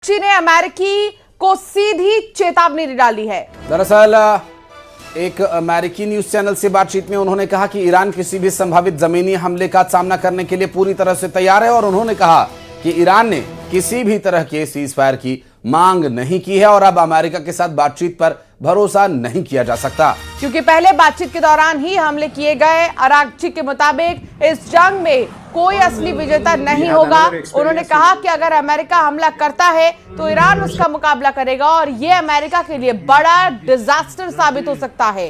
आरागची ने अमेरिकी को सीधी चेतावनी डाली है। दरअसल एक अमेरिकी न्यूज चैनल से बातचीत में उन्होंने कहा कि ईरान किसी भी संभावित जमीनी हमले का सामना करने के लिए पूरी तरह से तैयार है और उन्होंने कहा कि ईरान ने किसी भी तरह के सीज फायर की मांग नहीं की है और अब अमेरिका के साथ बातचीत पर भरोसा नहीं किया जा सकता, क्योंकि पहले बातचीत के दौरान ही हमले किए गए। आरागची के मुताबिक इस जंग में कोई असली विजेता नहीं होगा। उन्होंने कहा कि अगर अमेरिका हमला करता है तो ईरान उसका मुकाबला करेगा और ये अमेरिका के लिए बड़ा डिजास्टर साबित हो सकता है।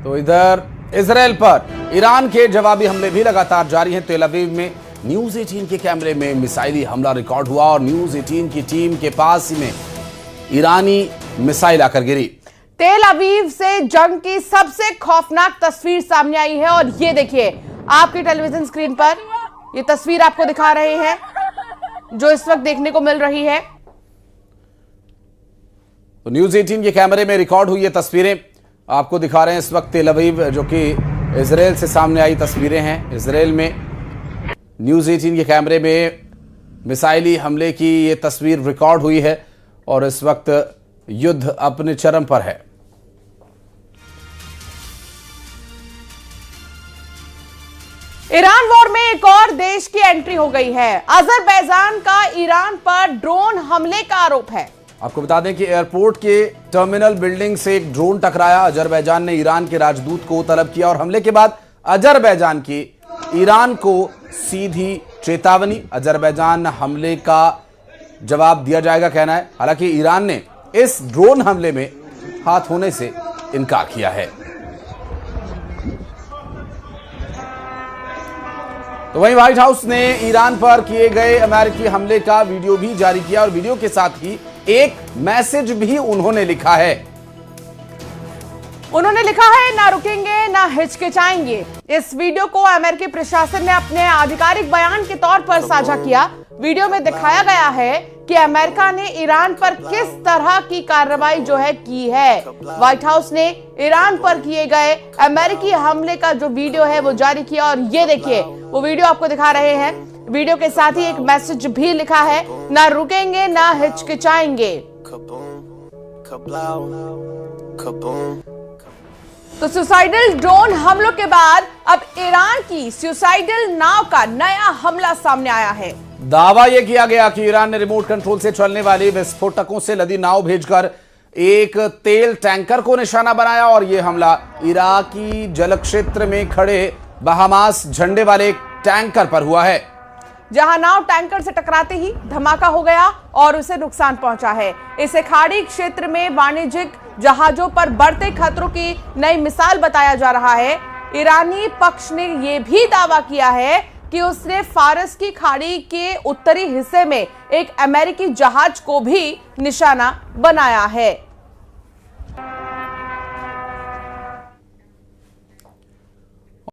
तो इधर इजराइल पर ईरान के जवाबी हमले भी लगातार जारी हैं। तेल अवीव में न्यूज 18 के कैमरे में मिसाइली हमला रिकॉर्ड हुआ और न्यूज 18 की टीम के पास ही में ईरानी मिसाइल आकर गिरी। तेल अवीव से जंग की सबसे खौफनाक तस्वीर सामने आई है और ये देखिए आपकी टेलीविजन स्क्रीन पर ये तस्वीर आपको दिखा रहे हैं जो इस वक्त देखने को मिल रही है। तो न्यूज 18 के कैमरे में रिकॉर्ड हुई ये तस्वीरें आपको दिखा रहे हैं इस वक्त तेल अवीव, जो कि इजराइल से सामने आई तस्वीरें हैं। इजराइल में न्यूज 18 के कैमरे में मिसाइली हमले की ये तस्वीर रिकॉर्ड हुई है और इस वक्त युद्ध अपने चरम पर है। ईरान वॉर में एक और देश की एंट्री हो गई है। अजरबैजान का ईरान पर ड्रोन हमले का आरोप है। आपको बता दें कि एयरपोर्ट के टर्मिनल बिल्डिंग से एक ड्रोन टकराया। अजरबैजान ने ईरान के राजदूत को तलब किया और हमले के बाद अजरबैजान की ईरान को सीधी चेतावनी। अजरबैजान हमले का जवाब दिया जाएगा कहना है। हालांकि ईरान ने इस ड्रोन हमले में हाथ होने से इनकार किया है। तो वहीं व्हाइट हाउस ने ईरान पर किए गए अमेरिकी हमले का वीडियो भी जारी किया और वीडियो के साथ ही एक मैसेज भी उन्होंने लिखा है। उन्होंने लिखा है, ना रुकेंगे ना हिचकिचाएंगे। इस वीडियो को अमेरिकी प्रशासन ने अपने आधिकारिक बयान के तौर पर साझा किया। वीडियो में दिखाया गया है कि अमेरिका ने ईरान पर किस तरह की कार्रवाई जो है की है। व्हाइट हाउस ने ईरान पर किए गए अमेरिकी हमले का जो वीडियो है वो जारी किया और ये देखिए वो वीडियो आपको दिखा रहे हैं। वीडियो के साथ ही एक मैसेज भी लिखा है, ना रुकेंगे ना हिचकिचाएंगे। तो सुसाइडल ड्रोन हमलों के बाद अब ईरान की सुसाइडल नाव का नया हमला सामने आया है। दावा यह किया गया कि ईरान ने रिमोट कंट्रोल से चलने वाली विस्फोटकों से लदी नाव भेजकर एक तेल टैंकर को निशाना बनाया और यह हमला इराकी जल क्षेत्र में खड़े बहामास झंडे वाले एक टैंकर पर हुआ है, जहां नाव टैंकर से टकराते ही धमाका हो गया और उसे नुकसान पहुंचा है। इसे खाड़ी क्षेत्र में वाणिज्यिक जहाजों पर बढ़ते खतरों की नई मिसाल बताया जा रहा है। ईरानी पक्ष ने यह भी दावा किया है कि उसने फारस की खाड़ी के उत्तरी हिस्से में एक अमेरिकी जहाज को भी निशाना बनाया है।